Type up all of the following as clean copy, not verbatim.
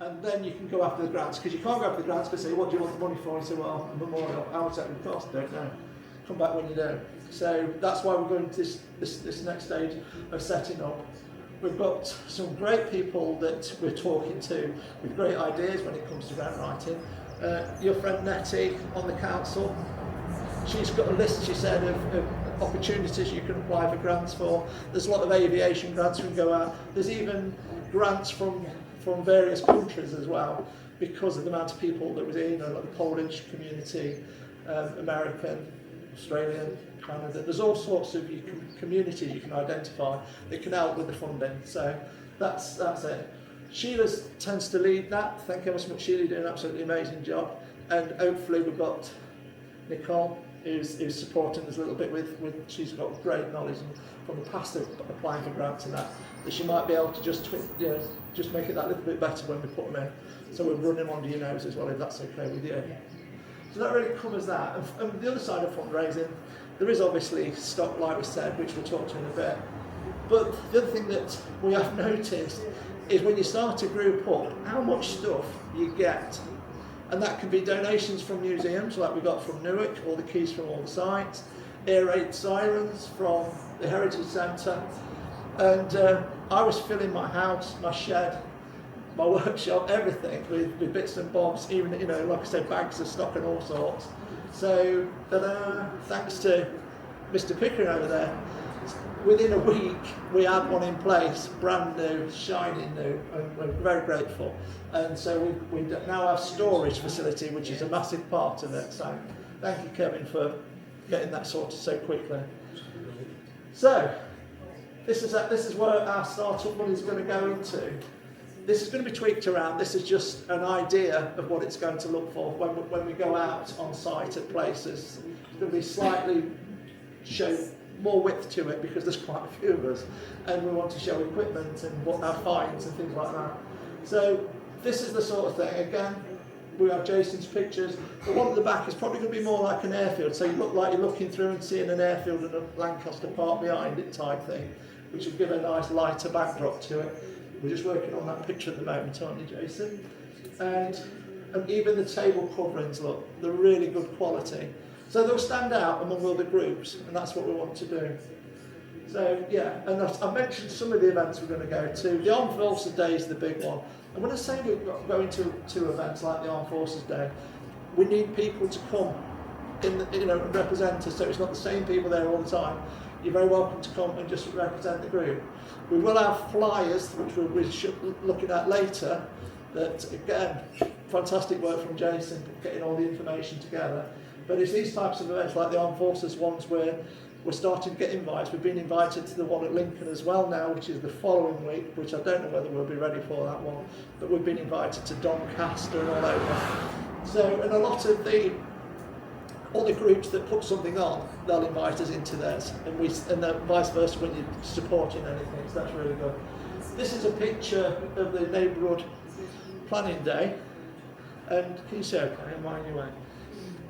and then you can go after the grants, because you can't go after the grants because say, what do you want the money for? And say, well, a memorial. How much that would cost? Don't know. Come back when you know. So that's why we're going to this next stage of setting up. We've got some great people that we're talking to with great ideas when it comes to grant writing. Your friend Nettie on the council, she's got a list, she said, of opportunities you can apply for grants for. There's a lot of aviation grants we can go out. There's even grants from various countries as well, because of the amount of people that was in, like the Polish community, American, Australian, Canada. There's all sorts of communities you can identify that can help with the funding. So that's it. Sheila tends to lead that. Thank you ever so much, Sheila, you're doing an absolutely amazing job. And hopefully we've got Nicole, who's supporting us a little bit with she's got great knowledge from the past of applying for grants and that she might be able to just make it that little bit better when we put them in. So we're running under your nose as well, if that's okay with you. So that really covers that. And the other side of fundraising, there is obviously stock, like we said, which we'll talk to in a bit. But the other thing that we have noticed is when you start a group up, how much stuff you get. And that can be donations from museums, like we got from Newark, all the keys from all the sites, air raid sirens from the Heritage Centre. And I was filling my house, my shed, my workshop, everything with bits and bobs, even, like I said, bags of stock and all sorts. So, thanks to Mr. Pickering over there, within a week we had one in place, brand new, shining new, and we're very grateful. And so we now have storage facility, which is a massive part of it. So thank you, Kevin, for getting that sorted so quickly. So this is where our startup money is going to go into. This is going to be tweaked around. This is just an idea of what it's going to look for when we go out on site at places. It's going to be slightly show more width to it because there's quite a few of us, and we want to show equipment and what our finds and things like that. So this is the sort of thing. Again, we have Jason's pictures. The one at the back is probably going to be more like an airfield, so you look like you're looking through and seeing an airfield and a Lancaster Park behind it type thing, which will give a nice lighter backdrop to it. We're just working on that picture at the moment, aren't you, Jason? And even the table coverings, look, they're really good quality. So they'll stand out among other groups, and that's what we want to do. So yeah, and I mentioned some of the events we're going to go to. The Armed Forces Day is the big one. And when I say we're going to events like the Armed Forces Day, we need people to come and represent us, so it's not the same people there all the time. You're very welcome to come and just represent the group. We will have flyers, which we'll be looking at later, that again, fantastic work from Jason, getting all the information together. But it's these types of events like the Armed Forces ones where we're starting to get invites. We've been invited to the one at Lincoln as well now, which is the following week, which I don't know whether we'll be ready for that one, but we've been invited to Doncaster and all over. So, and a lot of all the groups that put something on, they'll invite us into theirs, and then vice versa when you're supporting anything, so that's really good. This is a picture of the neighbourhood planning day, and can you say okay, am I in your way?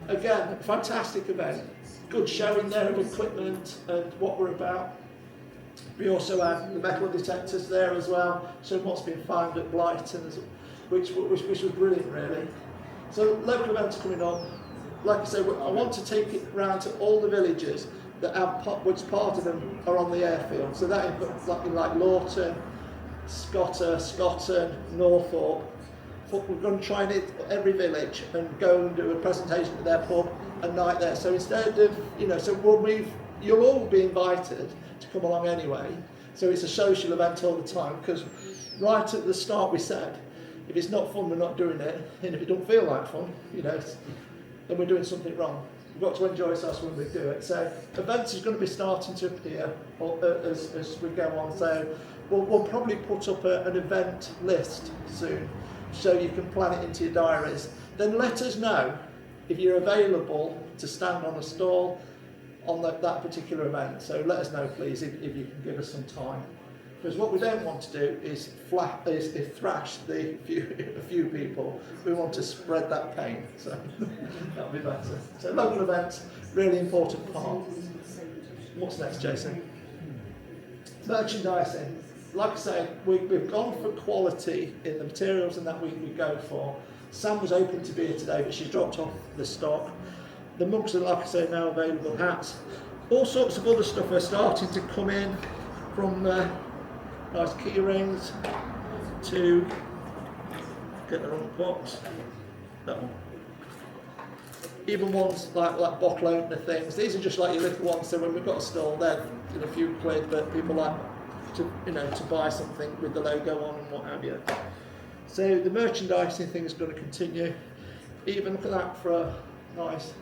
Again, fantastic event, good showing there of equipment and what we're about. We also had the metal detectors there as well, so what's been found at Blyton, which was brilliant really. So local events coming up. Like I say, I want to take it round to all the villages that have, which part of them are on the airfield. So that includes like Lawton, Scotton, Northorpe. We're going to try and hit every village and go and do a presentation at their pub and night there. So instead of, you'll all be invited to come along anyway. So it's a social event all the time, because right at the start we said, if it's not fun, we're not doing it. And if it don't feel like fun, then we're doing something wrong. We've got to enjoy ourselves when we do it. So events is going to be starting to appear as we go on. So we'll probably put up an event list soon, so you can plan it into your diaries. Then let us know if you're available to stand on a stall on that particular event. So let us know, please, if you can give us some time. Because what we don't want to do is thrash a few people. We want to spread that pain, so that'll be better. So local events, really important part. What's next, Jason? Merchandising. like I say, we've gone for quality in the materials and that we go for. Sam was hoping to be here today, but she's dropped off the stock. The mugs are, like I say, now available. Hats, all sorts of other stuff are starting to come in, from nice key rings to, get the wrong box, that one. Even ones like bottle opener things. These are just like your little ones. So when we've got a stall, they're a few quid, but people like to to buy something with the logo on and what have you. So the merchandising thing is going to continue. Even look at that for a nice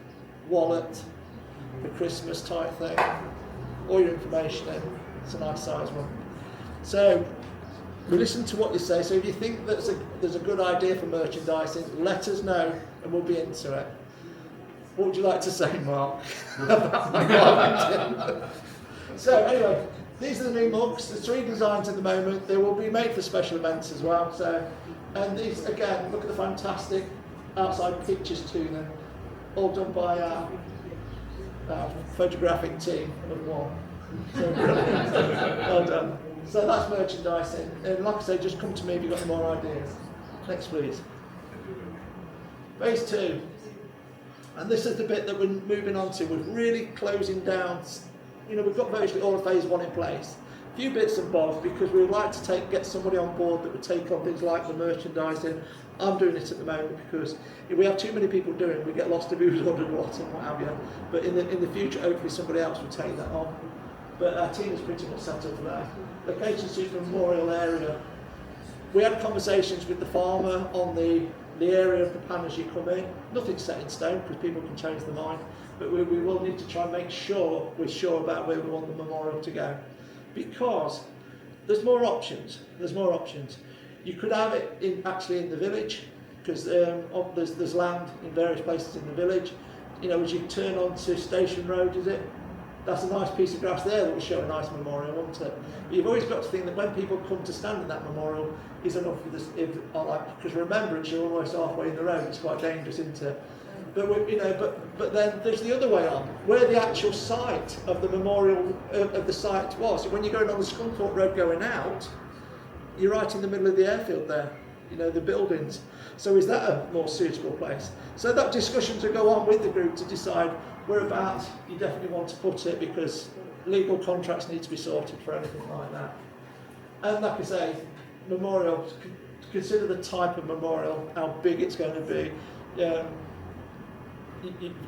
wallet, for Christmas type thing. All your information in. It's a nice size one. So we listen to what you say. So if you think there's a good idea for merchandising, let us know and we'll be into it. What would you like to say, Mark, about my marketing? So anyway, these are the new mugs. There's 3 designs at the moment. They will be made for special events as well. So, and these, again, look at the fantastic outside pictures to them, all done by our photographic team of one. So, well done. So that's merchandising. And like I say, just come to me if you've got any more ideas. Next, please. Phase 2. And this is the bit that we're moving on to. We're really closing down. We've got virtually all of phase 1 in place. A few bits and bobs, because we would like to get somebody on board that would take on things like the merchandising. I'm doing it at the moment because if we have too many people doing it, we get lost of who's ordered what and what have you. But in the future, hopefully somebody else will take that on. But our team is pretty much set up for that. Location Super Memorial area. We had conversations with the farmer on the area of the pan as you come in. Nothing's set in stone because people can change their mind, but we will need to try and make sure we're sure about where we want the memorial to go, because there's more options. You could have it actually in the village, because there's land in various places in the village. As you turn onto Station Road, that's a nice piece of grass there that will show a nice memorial, won't it? But you've always got to think that when people come to stand at that memorial, is enough for this. Because remembrance, you're almost halfway in the road. It's quite dangerous, isn't it? But but then there's the other way on, where the actual site of the memorial of the site was. When you're going on the Scunthorpe Road going out, you're right in the middle of the airfield there. The buildings. So is that a more suitable place? So that discussions will go on with the group to decide whereabouts you definitely want to put it, because legal contracts need to be sorted for anything like that. And like I say, memorial, consider the type of memorial, how big it's going to be.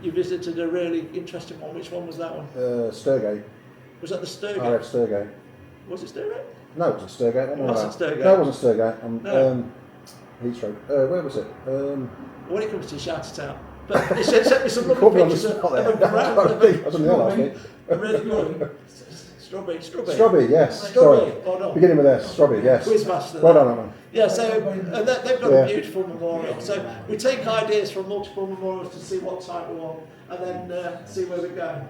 You visited a really interesting one. Which one was that one? Sturgate. Was that the Sturgate? RAF Sturgate. Was it Sturgate? No, it wasn't Sturgate. It wasn't Sturgate. No, it wasn't Sturgate. No. Heathrow. Where was it? When it comes to shout it out. But it sent me some lovely pictures of a I was on the last week. Really good. Strawberry, yes. Strawberry. Sorry. Oh, no. Beginning with S. Strawberry, yes. Quizmaster. Well done, man. Yeah, so they've got a beautiful memorial. So we take ideas from multiple memorials to see what type we want, and then see where we go.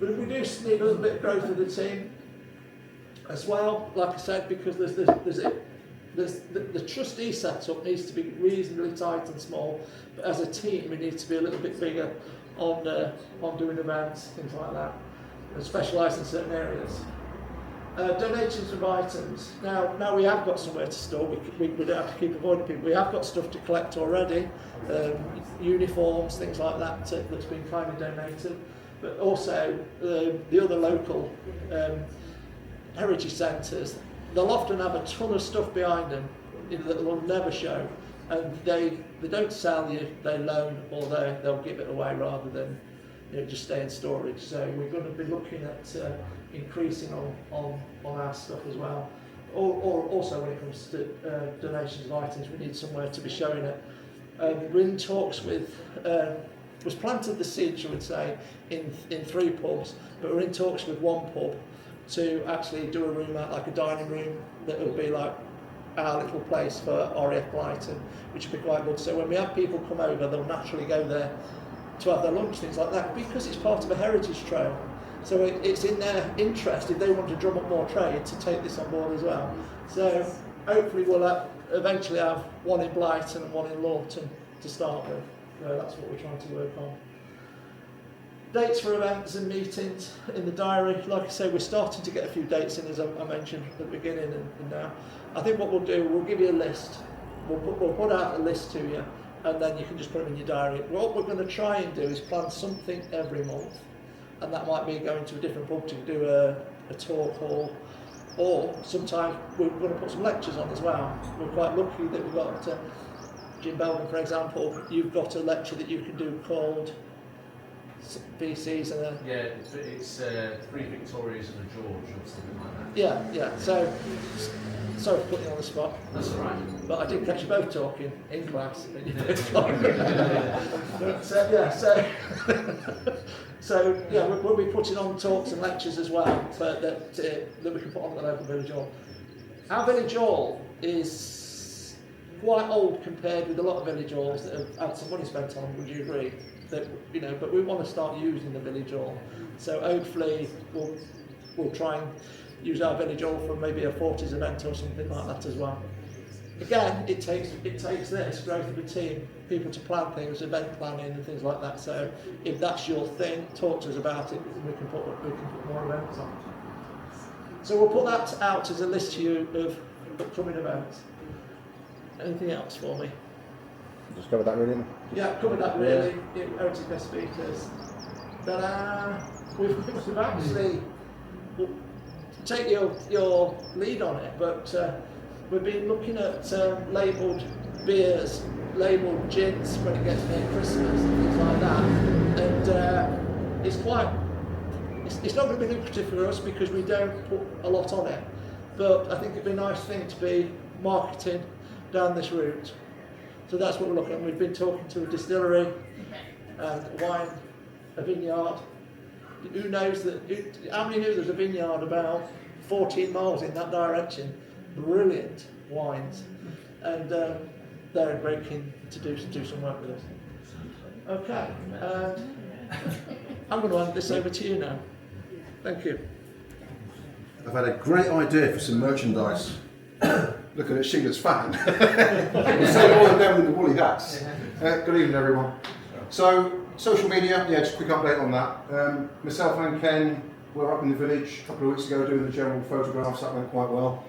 But we do need a little bit of growth of the team as well, like I said, because the trustee setup needs to be reasonably tight and small, but as a team we need to be a little bit bigger on doing events, things like that, and specialise in certain areas. Donations of items. Now we have got somewhere to store. We don't have to keep avoiding people. We have got stuff to collect already, uniforms, things like that that's been kindly donated, but also the other local heritage centres. They'll often have a ton of stuff behind them that will never show, and they don't sell you, they loan, or they'll give it away rather than just stay in storage. So we're going to be looking at increasing on our stuff as well. Or also when it comes to donations of items, we need somewhere to be showing it. We're in talks with, was planted the seed, I would say, in 3 pubs, but we're in talks with 1 pub to actually do a room out, like a dining room, that will be like our little place for RAF Blyton, which would be quite good. So when we have people come over, they'll naturally go there to have their lunch, things like that, because it's part of a heritage trail. So it's in their interest, if they want to drum up more trade, to take this on board as well. So hopefully we'll eventually have 1 in Blyton and 1 in Lawton to start with. So that's what we're trying to work on. Dates for events and meetings in the diary. Like I say, we're starting to get a few dates in, as I mentioned at the beginning and now. I think what we'll do, we'll give you a list. We'll put out a list to you, and then you can just put it in your diary. What we're going to try and do is plan something every month, and that might be going to a different pub to do a talk or sometimes we're going to put some lectures on as well. We're quite lucky that we've got Jim Belden, for example. You've got a lecture that you can do called VCs and a... Yeah, it's 3 Victorias and a George or something like that. Yeah. So, sorry for putting you on the spot. That's all right. But I did catch you both talking in class. We'll be putting on talks and lectures as well, but that we can put on the local village hall. Our village hall is quite old compared with a lot of village halls that have had some money spent on. Would you agree? That but we want to start using the village hall. So hopefully we'll try and use our village hall for maybe a 40s event or something like that as well. Again, it takes this growth of a team, people to plan things, event planning and things like that. So if that's your thing, talk to us about it. We can put more events on. So we'll put that out as a list to you of upcoming events. Anything else for me? Just cover that really. Yeah, covered that really. Heritage Best Speakers. But we've actually take your lead on it, but we've been looking at labelled beers, labelled gins when it gets near Christmas and things like that. And it's not going to be lucrative for us because we don't put a lot on it. But I think it'd be a nice thing to be marketing down this route. So that's what we're looking at. We've been talking to a distillery and a vineyard. Who knows how many knew there's a vineyard about 14 miles in that direction? Brilliant wines. And they're great keen to do some work with us. Okay, I'm going to hand this over to you now. Thank you. I've had a great idea for some merchandise. Looking at Sheila's fan. So all of them with the woolly hats. Good evening, everyone. So, social media, just a quick update on that. Myself and Ken were up in the village a couple of weeks ago doing the general photographs. That went quite well.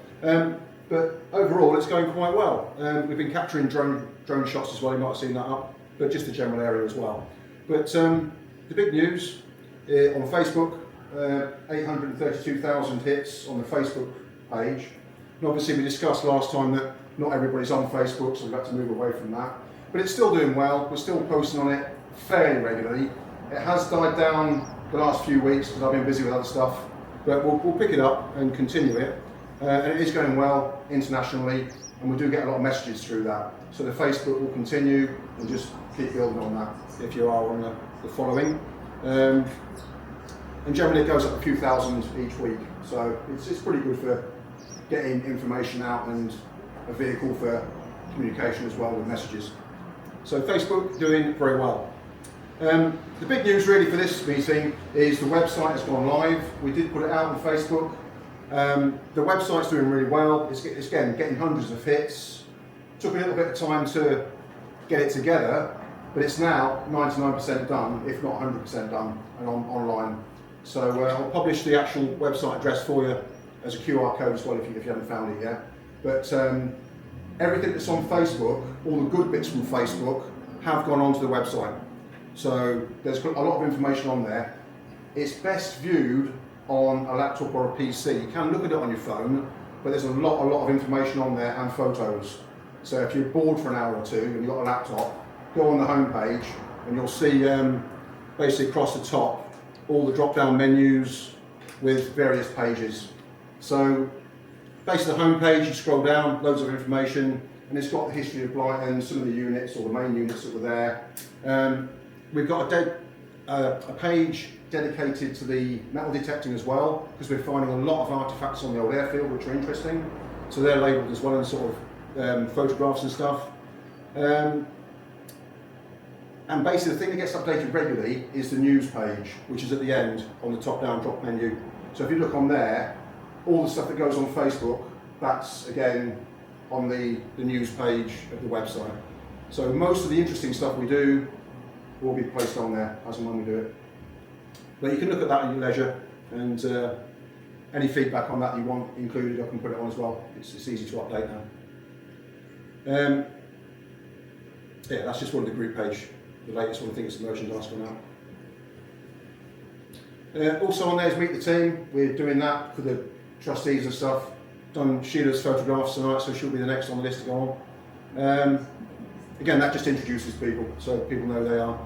But overall, it's going quite well. We've been capturing drone shots as well. You might have seen that up, but just the general area as well. But the big news on Facebook, 832,000 hits on the Facebook page. And obviously we discussed last time that not everybody's on Facebook, so we've had to move away from that. But it's still doing well. We're still posting on it fairly regularly. It has died down the last few weeks because I've been busy with other stuff, but we'll pick it up and continue it. And it is going well internationally, and we do get a lot of messages through that. So the Facebook will continue and just keep building on that if you are on the following. And generally it goes up a few thousand each week, so it's pretty good for getting information out and a vehicle for communication as well with messages. So Facebook doing very well. The big news really for this meeting is the website has gone live. We did put it out on Facebook. The website's doing really well. It's again getting hundreds of hits. Took a little bit of time to get it together, but it's now 99% done, if not 100% done, and online. So I'll publish the actual website address for you as a QR code as well if you haven't found it yet. But everything that's on Facebook, all the good bits from Facebook, have gone onto the website. So there's a lot of information on there. It's best viewed on a laptop or a PC. You can look at it on your phone, but there's a lot of information on there and photos. So if you're bored for an hour or two and you've got a laptop, go on the home page and you'll see basically across the top all the drop-down menus with various pages. So basically the home page, you scroll down, loads of information, and it's got the history of Blyton, some of the units or the main units that were there. We've got a page dedicated to the metal detecting as well, because we're finding a lot of artefacts on the old airfield which are interesting. So they're labelled as well in sort of photographs and stuff. And basically the thing that gets updated regularly is the news page, which is at the end on the top-down drop menu. So if you look on there, all the stuff that goes on Facebook, that's again on the news page of the website. So most of the interesting stuff we do will be placed on there as and when we do it. But you can look at that at your leisure, and any feedback on that you want included, I can put it on as well. It's easy to update now. Yeah, that's just one of the group page, the latest one. I think it's the merchandise gone out. Also on there is Meet the Team. We're doing that for the trustees and stuff. Done Sheila's photographs tonight, so she'll be the next on the list to go on. Again, that just introduces people, so people know who they are.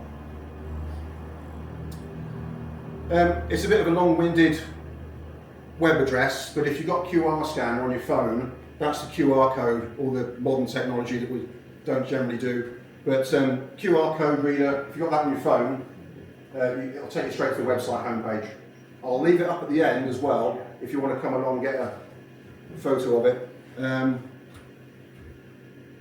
It's a bit of a long-winded web address, but if you've got QR scanner on your phone, that's the QR code, all the modern technology that we don't generally do. But QR code reader, if you've got that on your phone, it'll take you straight to the website homepage. I'll leave it up at the end as well, if you want to come along and get a photo of it.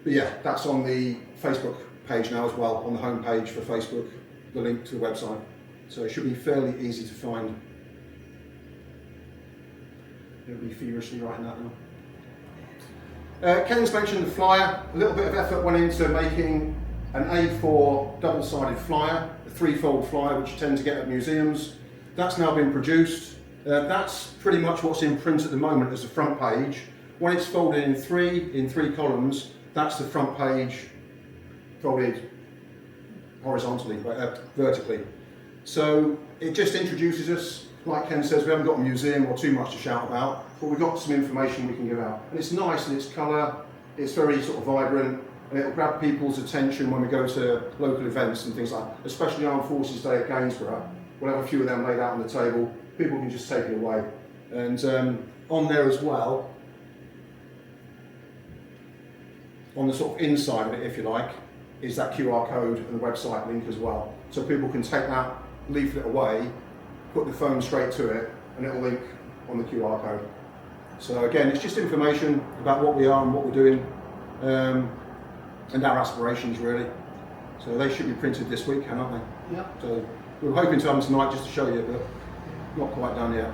But yeah, that's on the Facebook page now as well, on the homepage for Facebook, the link to the website. So it should be fairly easy to find. Don't be feverishly writing that now. Ken's mentioned the flyer. A little bit of effort went into making an A4 double-sided flyer, a three-fold flyer, which you tend to get at museums. That's now been produced. That's pretty much what's in print at the moment as the front page. When it's folded in three columns, that's the front page folded horizontally, vertically. So it just introduces us. Like Ken says, we haven't got a museum or too much to shout about, but we've got some information we can give out. And it's nice in its colour, it's very sort of vibrant, and it'll grab people's attention when we go to local events and things like that, especially Armed Forces Day at Gainsborough. We'll have a few of them laid out on the table, people can just take it away. And on there as well, on the sort of inside of it, if you like, is that QR code and the website link as well. So people can take that leaflet away, put the phone straight to it, and it'll link on the QR code. So again, it's just information about what we are and what we're doing, and our aspirations really. So they should be printed this week, aren't they? Yeah. So we're hoping to have them tonight just to show you, but not quite done yet.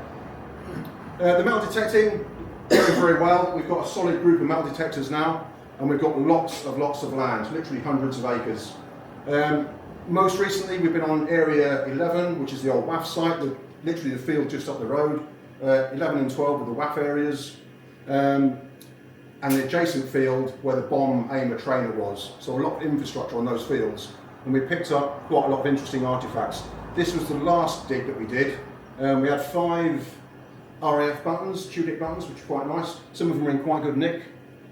The metal detecting, going very well. We've got a solid group of metal detectors now, and we've got lots of land, literally hundreds of acres. Most recently, we've been on Area 11, which is the old WAF site, literally the field just up the road. 11 and 12 are the WAF areas, and the adjacent field where the bomb aimer trainer was. So a lot of infrastructure on those fields, and we picked up quite a lot of interesting artifacts. This was the last dig that we did. We had 5 RAF buttons, tulip buttons, which are quite nice. Some of them are in quite good nick,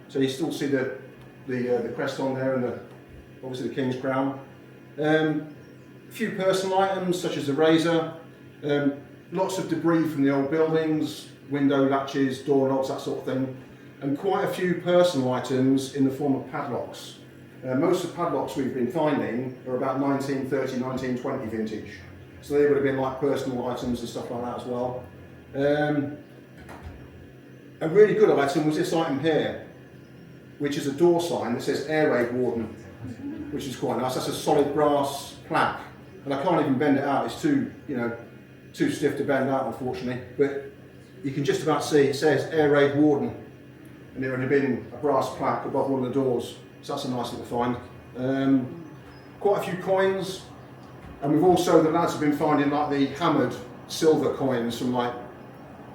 so you still see the crest on there and obviously the King's Crown. A few personal items such as a razor, lots of debris from the old buildings, window latches, door knobs, that sort of thing, and quite a few personal items in the form of padlocks. Most of the padlocks we've been finding are about 1930, 1920 vintage, so they would have been like personal items and stuff like that as well. A really good item was this item here, which is a door sign that says Air Raid Warden, which is quite nice. That's a solid brass plaque, and I can't even bend it out. It's too stiff to bend out, unfortunately. But you can just about see it says Air Raid Warden, and there would have been a brass plaque above one of the doors. So that's a nice little find. Quite a few coins, and we've also, the lads have been finding like the hammered silver coins from like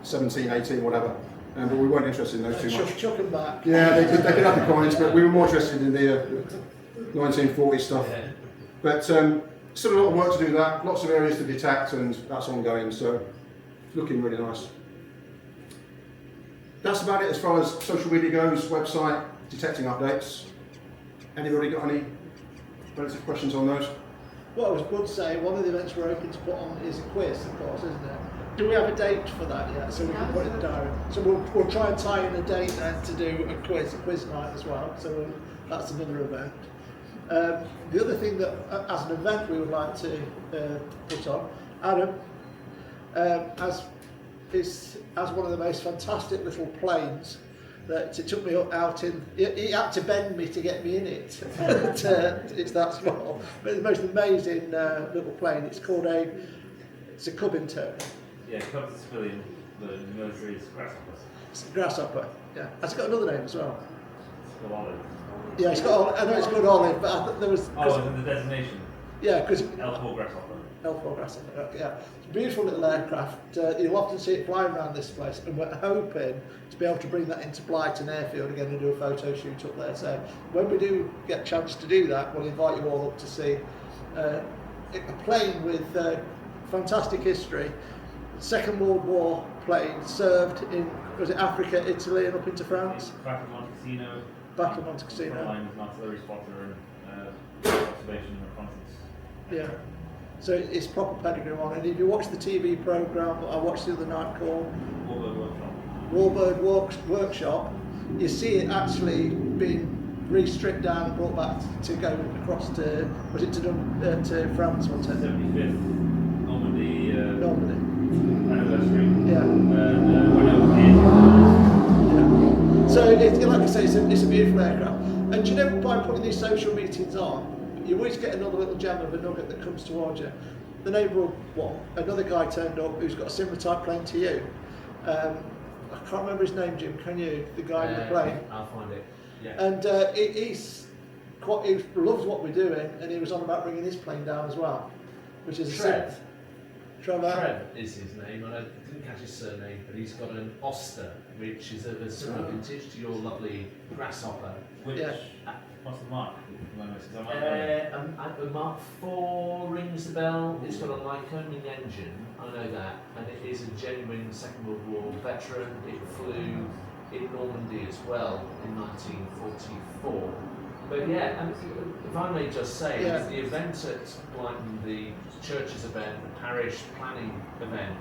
17, 18, whatever. But we weren't interested in those too much. Chuck them back. Yeah, they could have the coins, but we were more interested in the 1940 stuff. But still a lot of work to do that, lots of areas to detect, and that's ongoing, so it's looking really nice. That's about it as far as social media goes, website, detecting updates. Anybody got any relative questions on those? What I was going to say, one of the events we're hoping to put on is a quiz, of course, isn't it? Do we have a date for that yet? So we can put it in the diary. So we'll try and tie in a date then to do a quiz night as well. So that's another event. The other thing that, as an event, we would like to put on, Adam, as one of the most fantastic little planes that it took me out in. He had to bend me to get me in it. It's that small, but it's the most amazing little plane. It's called it's a Cubbin turner. Yeah, Cubs is civilian, the military is grasshopper. It's a grasshopper. Yeah, has it got another name as well? It's called olive. Yeah, it's got. I know it's called olive, but I thought there was. Oh, and the designation. Yeah, because L4 Grasshopper. L4 Grasshopper, yeah. It's a beautiful little aircraft. You'll often see it flying around this place, and we're hoping to be able to bring that into Blyton Airfield again and do a photo shoot up there. So when we do get a chance to do that, we'll invite you all up to see a plane with fantastic history. Second World War plane, served in, was it Africa, Italy, and up into France? Battle of Monte Cassino. Battle of Monte Cassino. Line with an artillery spotter and observation and reconnaissance. Yeah. So it's proper pedigree on, and if you watch the TV programme I watched the other night called Warbird Workshop. Warbird Workshop, you see it actually being re-stripped down and brought back to go across to, was it to France or to 75th Normandy Normandy? anniversary. Yeah. When I was Yeah. So like I say, it's a beautiful aircraft. And do you know, by putting these social meetings on, you always get another little gem of a nugget that comes towards you. The neighbourhood one, another guy turned up who's got a similar type plane to you. I can't remember his name, Jim, can you? The guy in the plane. I'll find it. Yeah. And he loves what we're doing, and he was on about bringing his plane down as well, which is Trev. Trevor. Trev is his name, and I didn't catch his surname, but he's got an Oster, which is of a similar vintage to your lovely Grasshopper. Which, Yeah. what's the mark? The Mark IV rings the bell. It's got a Lycoming engine, I know that, and it is a genuine Second World War veteran. It flew in Normandy as well in 1944. But yeah, and if I may just say, Yeah. the event at Blyton, the church's event, the parish planning event,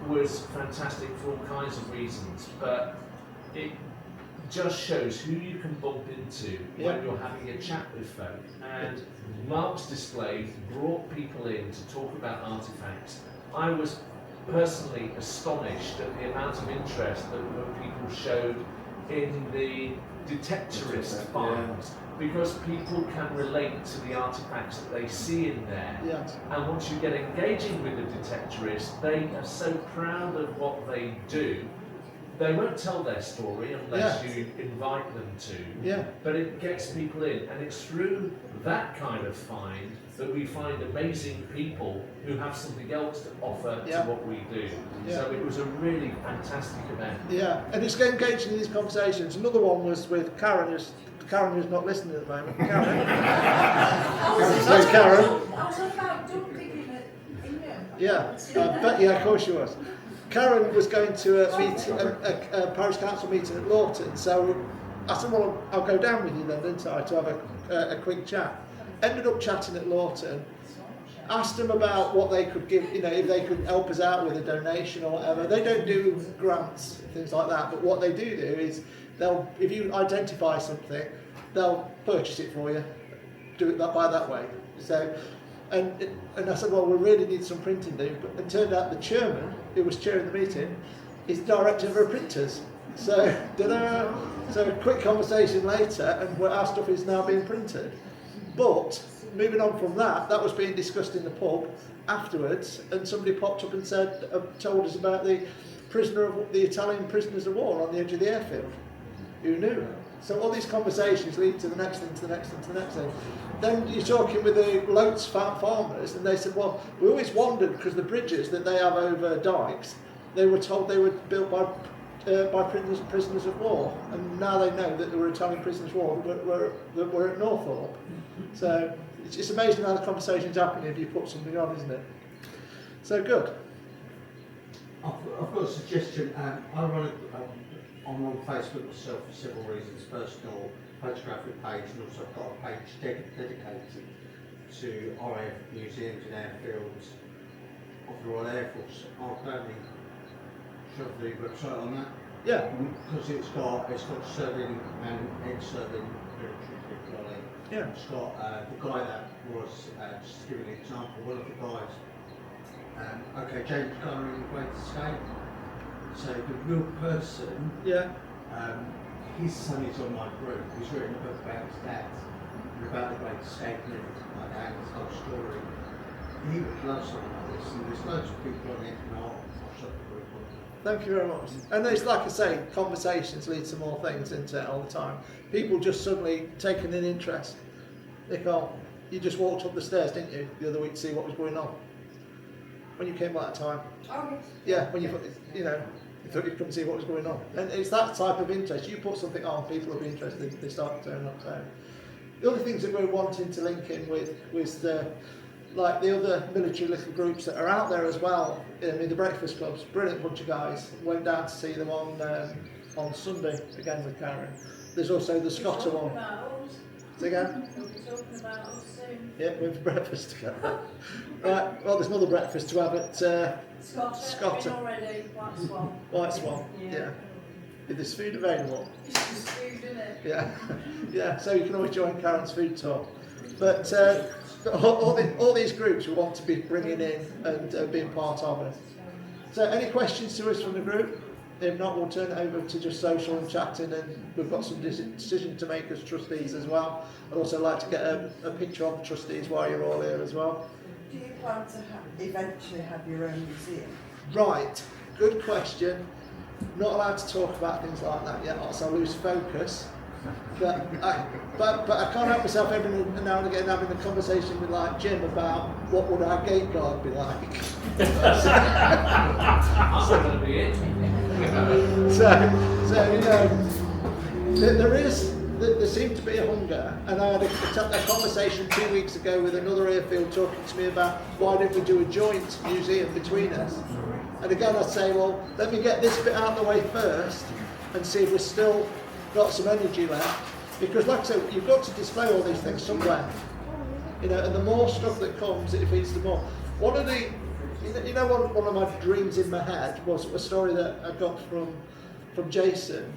was fantastic for all kinds of reasons, but it just shows who you can bump into when you're having a chat with folk. And Mark's display brought people in to talk about artefacts. I was personally astonished at the amount of interest that people showed in the detectorist finds, because people can relate to the artefacts that they see in there. Yes. And once you get engaging with the detectorists, they are so proud of what they do. They won't tell their story unless you invite them to. Yeah. But it gets people in, and it's through that kind of find that we find amazing people who have something else to offer to what we do. Yeah. So it was a really fantastic event. Yeah, and it's engaging in these conversations. Another one was with Karen, who's not listening at the moment. Karen. That's Karen. I was about dumping in England. Yeah, but yeah, of course she was. Karen was going to a parish council meeting at Lawton, so I said, well, I'll go down with you then, didn't I, to have a quick chat. Ended up chatting at Lawton, asked them about what they could give, if they could help us out with a donation or whatever. They don't do grants, things like that, but what they do is if you identify something, they'll purchase it for you, do it by that way. So, and I said, well, we really need some printing done. But it turned out the chairman, who was chairing the meeting, is director of our printers. So, so a quick conversation later, and our stuff is now being printed. But moving on from that, that was being discussed in the pub afterwards, and somebody popped up and told us about the Italian prisoners of war on the edge of the airfield. Who knew? So all these conversations lead to the next thing, to the next thing, to the next thing. Then you're talking with the Lotes farmers, and they said, well, we always wondered, because the bridges that they have over dikes, they were told they were built by prisoners of war, and now they know that there were Italian prisoners of war that were at Northorpe. So it's amazing how the conversation's happening if you put something on, isn't it? So good. I've got a suggestion. I run I'm on Facebook myself for several reasons: personal photographic page, and also I've got a page dedicated to RAF museums and airfields of the Royal Air Force. I'll gladly shove the website on that. Yeah. Because it's got serving and ex-serving military people on it. Yeah. It's got the guy that was, just to give you an example, one of the guys, James Gunner in the Great Escape. So the real person, his son is on my group. He's written a book about his dad and about the Great Escape and everything like that, and his whole story. He would love something like this, and there's loads of people on it, and I'll shut the group on. Thank you very much. And it's like I say, conversations lead to more things, isn't it, all the time. People just suddenly taking an interest. They can't, You just walked up the stairs, didn't you, the other week to see what was going on? When you came by that time? Oh, yes. Yeah, when you thought you'd come and see what was going on. And it's that type of interest. You put something on, people will be interested, they start to turn up. So the other things that we're wanting to link in with was the other military little groups that are out there as well. I mean, the breakfast clubs, brilliant bunch of guys. Went down to see them on Sunday again with Karen. There's also the Scotter one. Say again? We'll be talking about us soon. Yeah, we're for breakfast together. Right, well, there's another breakfast to have at Scotter. Already. White Swan. White Swan, yeah. If there's food available. It's just food, isn't it? Yeah, yeah. So you can always join Karen's food tour. But all these groups we want to be bringing in and being part of it. So any questions to us from the group? If not, we'll turn it over to just social and chatting, and we've got some decision to make as trustees as well. I'd also like to get a picture of the trustees while you're all here as well. Do you plan to eventually have your own museum? Right, good question. Not allowed to talk about things like that yet, else I'll lose focus. But I can't help myself every now and again having a conversation with like Jim about what would our gate guard be like. That's not going to be it. So you know, there seemed to be a hunger, and I had a conversation 2 weeks ago with another airfield talking to me about why don't we do a joint museum between us. And again, I'd say, well, let me get this bit out of the way first and see if we've still got some energy left. Because like I said, you've got to display all these things somewhere. You know, and the more stuff that comes, it feeds the more. One of my dreams in my head was a story that I got from Jason.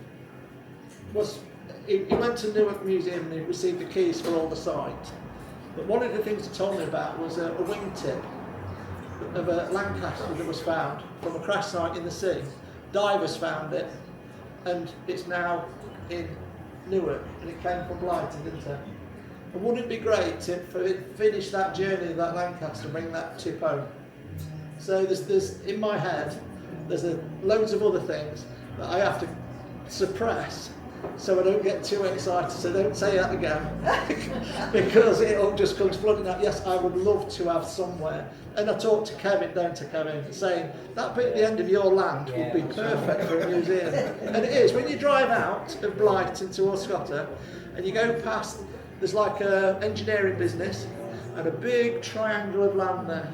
He went to Newark Museum and he received the keys for all the sites. But one of the things he told me about was a wingtip of a Lancaster that was found from a crash site in the sea. Divers found it, and it's now in Newark, and it came from Blyton, didn't it? And wouldn't it be great to finish that journey of that Lancaster and bring that tip home? So there's in my head, there's loads of other things that I have to suppress so I don't get too excited, so don't say that again, because it all just comes flooding out. Yes, I would love to have somewhere. And I talked to Kevin, saying that bit at the end of your land would be perfect for a museum. And it is. When you drive out of Blyton towards Scotter and you go past, there's like an engineering business and a big triangle of land there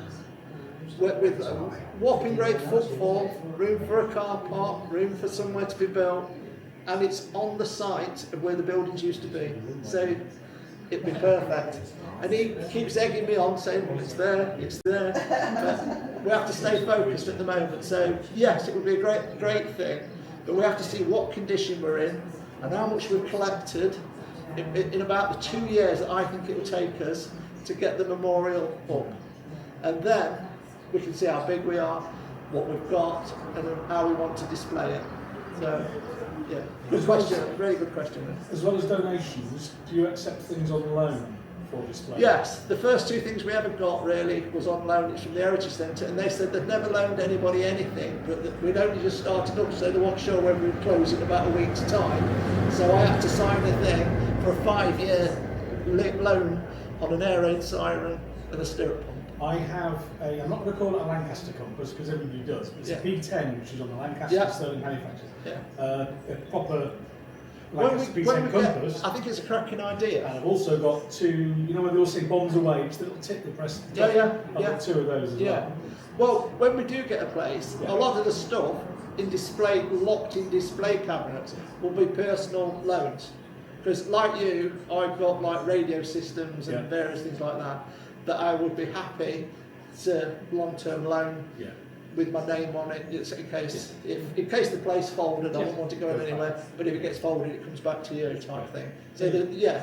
with a whopping great footfall, room for a car park, room for somewhere to be built, and it's on the site of where the buildings used to be. So it'd be perfect. And he keeps egging me on, saying, well, it's there. But we have to stay focused at the moment. So yes, it would be a great thing, but we have to see what condition we're in and how much we've collected in about the 2 years that I think it will take us to get the memorial up. And then we can see how big we are, what we've got, and how we want to display it. So, yeah, good question, really good question. As well as donations, do you accept things on loan for display? Yes, the first two things we ever got really was on loan. It's from the Heritage Centre, and they said they'd never loaned anybody anything, but that we'd only just started up, so they weren't sure whether we'd close in about a week's time. So I had to sign a thing for a 5-year loan on an air raid siren and a stirrup pump. I have I'm not going to call it a Lancaster compass because everybody does, but it's a B10 which is on the Lancaster Sterling manufacturers. A proper Lancaster B10 compass. I think it's a cracking idea. And I've also got two, you know when they all say bombs away, it's a little tip they press. I've got 2 of those as well. Well, when we do get a place, a lot of the stuff locked in display cabinets will be personal loans. Because like you, I've got like radio systems and various things like that I would be happy to long-term loan with my name on it, just in case the place folded, I wouldn't want it going anywhere, but if it gets folded, it comes back to you type thing. So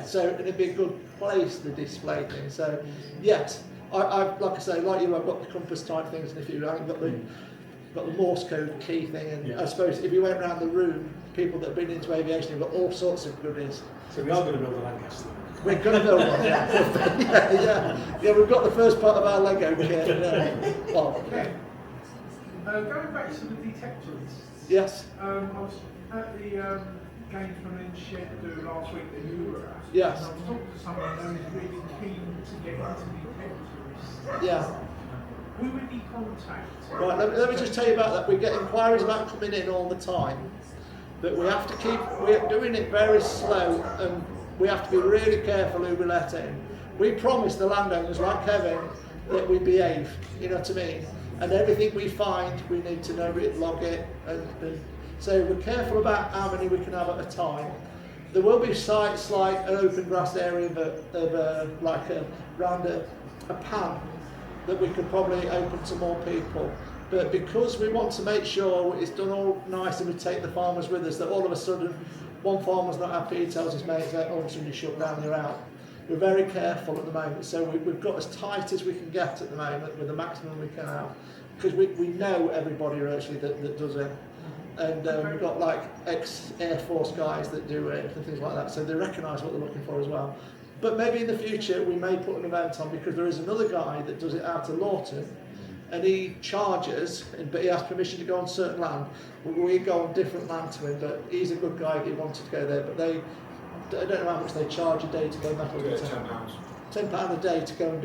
so it'd be a good place to display things. So yes, I've like I say, like you, I've got the compass type things, and if you haven't got the Morse code key thing, and I suppose if you went around the room, people that have been into aviation have got all sorts of goodies. So we are going to build a Lancaster. We're going to build one, yeah. We've got the first part of our Lego kit. Well, going back to the detectors. yes. I was at the Gamesman in Shed last week that you were at. Yes. And I was talking to someone who was really keen to get into detectors, Yeah. who would he contact? Right, let me just tell you about that. We get inquiries about coming in all the time, but we have to we're doing it very slow, and we have to be really careful who we let in. We promise the landowners, like Kevin, that we behave, you know what I mean? And everything we find, we need to know it, log it, and so we're careful about how many we can have at a time. There will be sites like an open grass area of like around a pan that we could probably open to more people. But because we want to make sure it's done all nice and we take the farmers with us, that all of a sudden one farmer's not happy, he tells his mates that all of a sudden you shut down, you're out. We're very careful at the moment, so we've got as tight as we can get at the moment with the maximum we can have, because we know everybody actually that does it. And we've got like ex-Air Force guys that do it and things like that, so they recognise what they're looking for as well. But maybe in the future we may put an event on, because there is another guy that does it out of Lawton, and he charges, but he has permission to go on certain land. We go on different land to him, but he's a good guy, he wanted to go there, but I don't know how much they charge a day to go metal. £10 a day to go and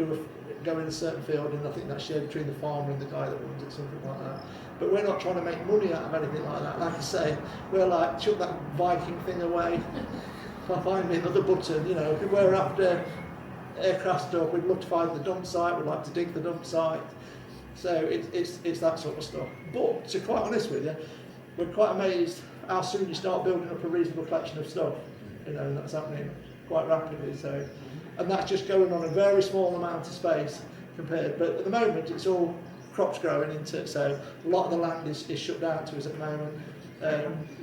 go in a certain field, and I think that's shared between the farmer and the guy that runs it, something like that. But we're not trying to make money out of anything like that. Like I say, we're like, chuck that Viking thing away, find me another button, you know. If we're after aircraft stuff, we'd love to find the dump site, we'd like to dig the dump site. So it's that sort of stuff. But to be quite honest with you, we're quite amazed how soon you start building up a reasonable collection of stuff. You know, and that's happening quite rapidly. So, and that's just going on a very small amount of space compared. But at the moment, it's all crops growing into it. So a lot of the land is shut down to us at the moment.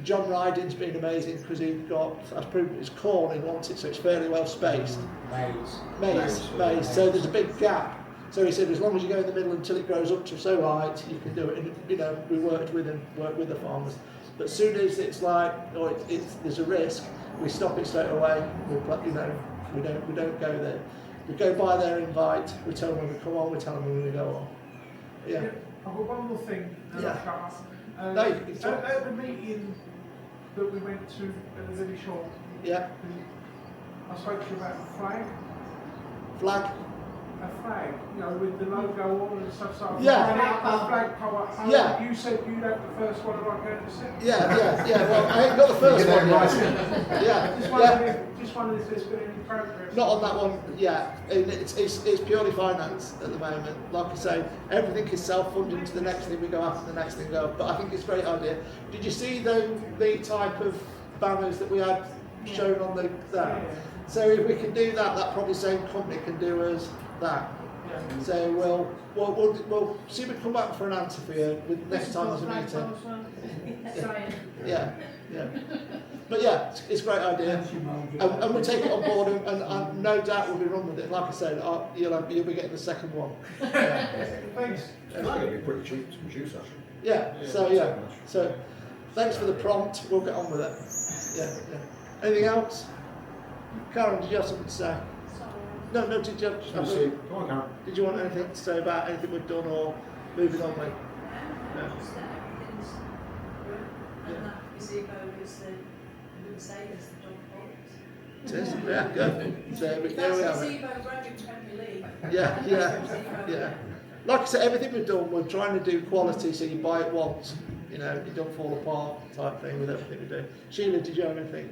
John Ryding's been amazing because he's got, as proven, it's corn he wants it, so it's fairly well spaced. Maize. So there's a big gap. So he said, as long as you go in the middle until it grows up to so height, you can do it. And you know, we worked with him, worked with the farmers. But as soon as it's like, or there's a risk, we stop it straight away. We don't go there. We go by their invite. We tell them when we come on. We tell them when we go on. Yeah. I've got one more thing. Yeah. At the meeting that we went to at the village hall, yeah, I spoke to you about the flag. Flag. A flag, you know, with the logo on and stuff. So yeah. That flag pole at home. Yeah. You said you'd have the first one, and I go to the second. Yeah. Well, I ain't got the first one yet. Yeah. Just wondering if there's been any progress. Not on that one yet. It's purely finance at the moment. Like I say, everything is self-funding to the next thing we go after the next thing go. But I think it's a great idea. Did you see the type of banners that we had shown on the there? Yeah. So if we can do that, that probably same company can do us that. Yeah. So we'll see if we come back for an answer for you with next time there's a meeting. Yeah. But yeah, it's a great idea, and we'll take it on board, and no doubt we'll be run with it. Like I said, you'll be getting the second one. Yeah. Thanks. It's going to be pretty cheap to produce, actually. Yeah. So thanks for the prompt. We'll get on with it. Yeah. Anything else? Karen, did you have something to say? No, did you did you want anything to say about anything we've done or moving on with? No. And that gazebo is I would say it's the dog box. It is, yeah, good. So there we have it. Gazebo grown in Premier League. Yeah. Like I said, everything we've done, we're trying to do quality so you buy it once, you know, it don't fall apart type thing with everything we do. Sheila, did you have anything?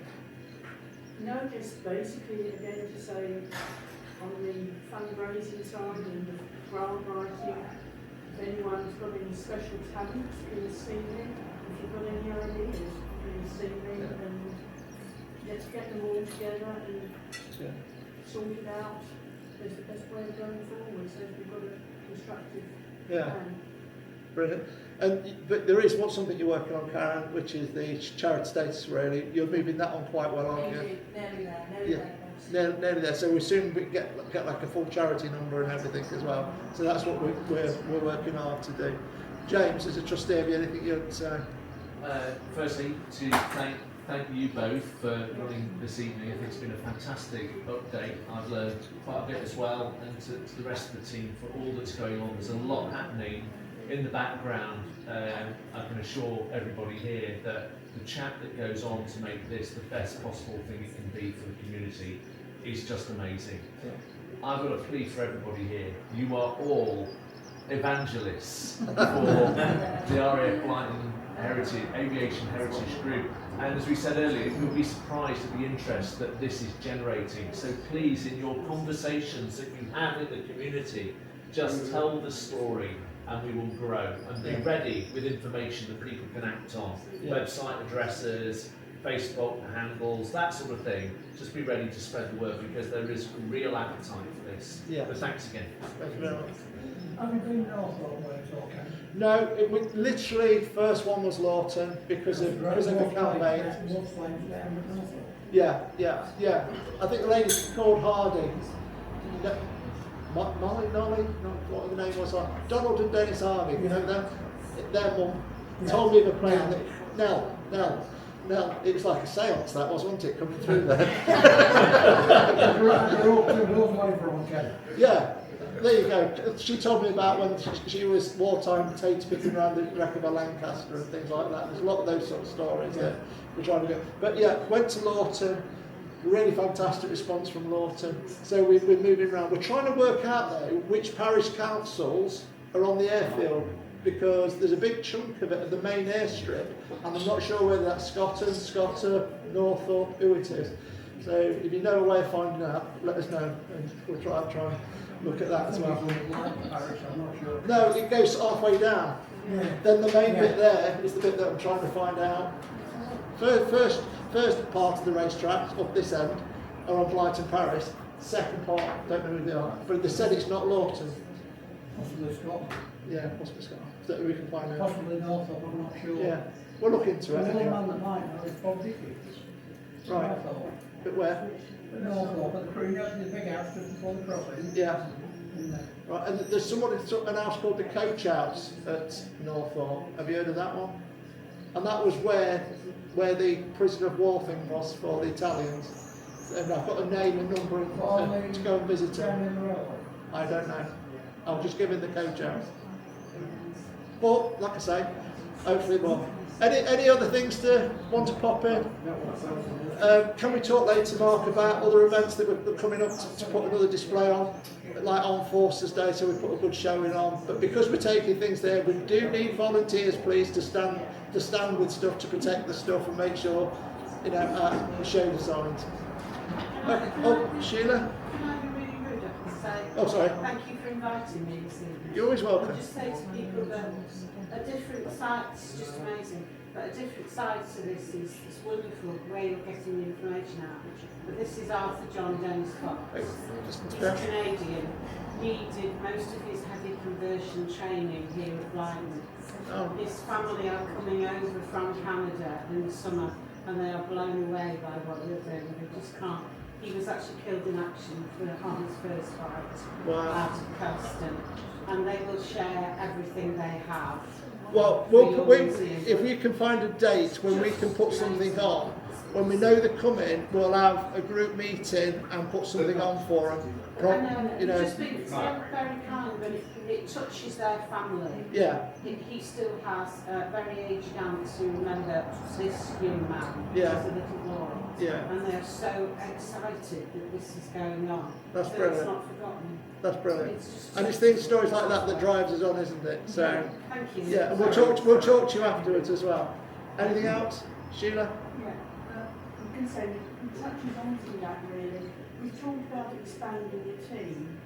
No, just basically again to say on the fundraising side and the grant writing, if anyone's got any special talents in singing, if you've got any ideas in singing, and let's get them all together and sort it out as the best way of going forward. So if we've got a constructive plan. Brilliant. But there is something you're working on, Karen, which is the charity status. Really, you're moving that on quite well, aren't you? Nearly there. So we soon get like a full charity number and everything as well. So that's what we're working hard to do. James, as a trustee, have you anything you'd say? Firstly, to thank you both for running this evening. I think it's been a fantastic update. I've learned quite a bit as well, and to the rest of the team for all that's going on. There's a lot happening in the background. I can assure everybody here that the chat that goes on to make this the best possible thing it can be for the community is just amazing. I've got a plea for everybody here. You are all evangelists for the RAF Blyton Aviation Heritage Group. And as we said earlier, you'll be surprised at the interest that this is generating. So please, in your conversations that you have in the community, just tell the story and we will grow and be ready with information that people can act on. Website addresses, Facebook handles, that sort of thing. Just be ready to spread the word because there is real appetite for this. But thanks again. Thank you very much. Have you been Northbourne where it's all came? No, it was literally first one was Lawton because of the campaign. Yeah. I think the lady's called Hardy. No, Molly, not what the name was. Donald and Dennis Hardy. You know them? Their mum told me the plan that Nell, it was like a seance that was, wasn't it, coming through there? Yeah. There you go. She told me about when she was wartime Tate picking around the wreck of a Lancaster and things like that. There's a lot of those sort of stories that we're trying to go. But yeah, went to Lawton. Really fantastic response from Lawton. So we've been moving around. We're trying to work out though which parish councils are on the airfield because there's a big chunk of it at the main airstrip, and I'm not sure whether that's Scotland, Scotter, Northorpe, who it is. So if you know a way of finding out, let us know, and we'll try and look at that as well. No, it goes halfway down. Then the main bit there is the bit that I'm trying to find out. First part of the racetrack up this end are on Blyton Parish. Second part, don't know who they are, but they said it's not Lawton. Possibly Scotland. Yeah, possibly Scotland. So we can find out. Possibly Northbourne, I'm not sure. Yeah, we'll look into it. The only man that might know is Bob Dickey. Right. But where? Northbourne, but the crew knows the big house just before the crossing. Yeah. Right, and there's an house called the Coach House at Northorpe. Have you heard of that one? And that was where the prisoner of war thing was for the Italians. And I've got a name and number to go and visit them. I don't know. I'll just give him the Coach House. But like I say, hopefully more. Any other things to want to pop in? Can we talk later, Mark, about other events that we're coming up to put another display on, like Armed Forces Day, so we put a good showing on. But because we're taking things there, we do need volunteers, please, to stand with stuff to protect the stuff and make sure, the show designs. Oh, Sheila. Can I be really rude and say, Oh, sorry. thank you for inviting me this evening. You're always welcome. I'll just say to people that a different side, it's just amazing, but a different side to this is this wonderful way of getting the information out. But this is Arthur John Dennis Fox. He's Canadian. He did most of his heavy conversion training here at Blyton. His family are coming over from Canada in the summer and they are blown away by what we're doing. They just can't. He was actually killed in action on his first fight out of Custom, and they will share everything they have. Well, if we can find a date when we can put something on, when we know they're coming, we'll have a group meeting and put something on for them. Just being very kind, but it touches their family. Yeah. He still has a very aged aunt to remember this young man, as a little boy. Yeah. And they're so excited that this is going on. That's so brilliant. It's not forgotten. That's brilliant. And it's things, stories like that drives us on, isn't it? So. Thank you. Yeah, and we'll talk to you afterwards as well. Anything else, Sheila? Yeah. I can say it touches on to that really. We've talked about expanding the team,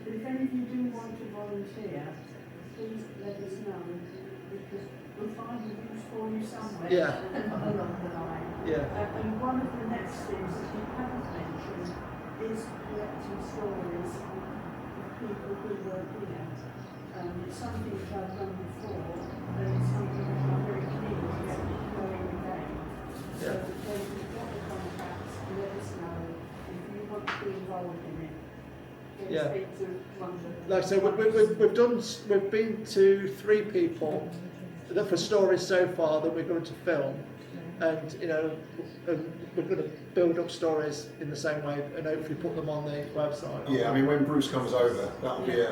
but if any of you do want to volunteer, please let us know, because we'll find a use for you somewhere along the line. And one of the next things that you haven't mentioned is collecting stories of people who were here. It's something that I've done before, and it's something that I'm very keen to get going again. So please get the contacts and let us know if you want to be involved in it. Speak to one of them. Like I say, we've been to 3 people for stories so far that we're going to film, and we're going to build up stories in the same way and hopefully put them on the website. Yeah, I mean, when Bruce comes over, that'll be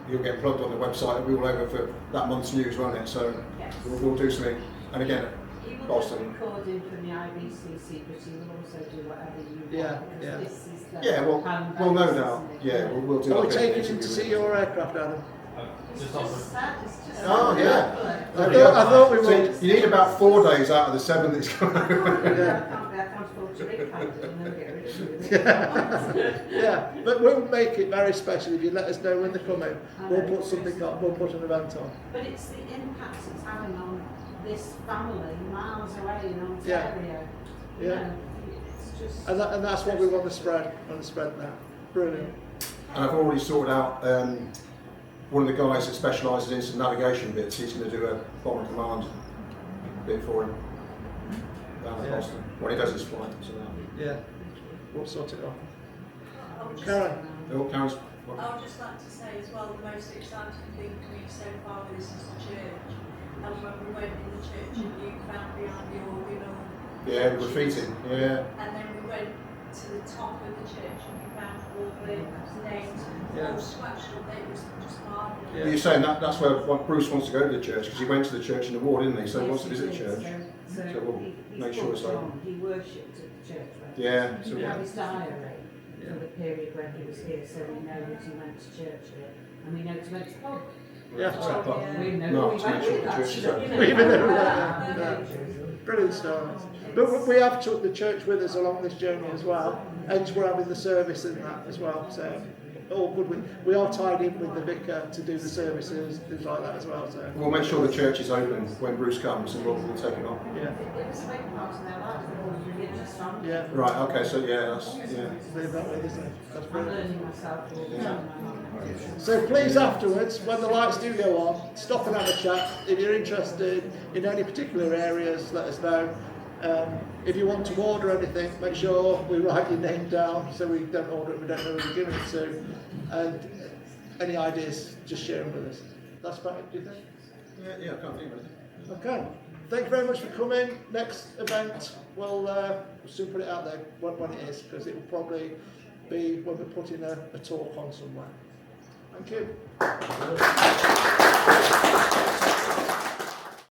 he'll get plugged on the website. It'll be all over for that month's news, won't it? So we'll do something. And again, He will do Boston. recording from the IBCC, but you will also do whatever you want. Yeah, because yeah. This is the Yeah, well, handbase, no doubt. isn't it? Yeah, we'll do. Are we like a taking him interview to with see your aircraft, Adam? It's Just just off sad, it's just Oh, sad. yeah. I thought we would. So you need about 4 days out of the 7 that's coming. I can't afford to make handle and then get rid of it. Yeah, but we'll make it very special if you let us know when they're coming. We'll put something on, we'll put an event on. But it's the impact it's having on this family miles away in Ontario. You Yeah. know, it's just. And that's what we want to spread. Now. Brilliant. And I've already sorted out one of the guys that specialises in some navigation bits. He's going to do a bomber command bit for him down at Boston when he does his flight. So Yeah, we'll sort it out. Karen's. I would just like to say as well, the most exciting thing for me so far with this is the church. And when we went in the church and you found behind the organ, Yeah, graffiti. Yeah. and then we went to the top of the church and we found all the names all scratched up. It was just marvellous. Yeah. You're saying that's where Bruce wants to go to the church because he went to the church in the war, didn't he? So he wants to visit the church. So we'll make sure it's open. He worshipped at the church. Right? Yeah. So We have his diary for the period when he was here, so we know that he went to church here, and we know to went to pub. Yeah. We know No, we to went make sure with the that, church is you open. know. We even know Yeah. that. Brilliant stories. But we have took the church with us along this journey as well, and we're having the service in that as well. So all good. We are tied in with the vicar to do the services, things like that as well. So we'll make sure the church is open when Bruce comes, and we'll take it on. yeah. It was a big part of their lives, they were religious families. Yeah. Right. Okay. So that's Leave that with us then. That's I'm brilliant. learning myself all the time. So please afterwards, when the lights do go on, stop and have a chat. If you're interested in any particular areas, let us know. If you want to order anything, make sure we write your name down so we don't order it, we don't know who we're giving it to. And any ideas, just share them with us. That's about it, do you think? Yeah. I can't think of anything. Okay. Thank you very much for coming. Next event, we'll soon put it out there when it is, because it will probably be when we're putting a talk on somewhere. Thank you.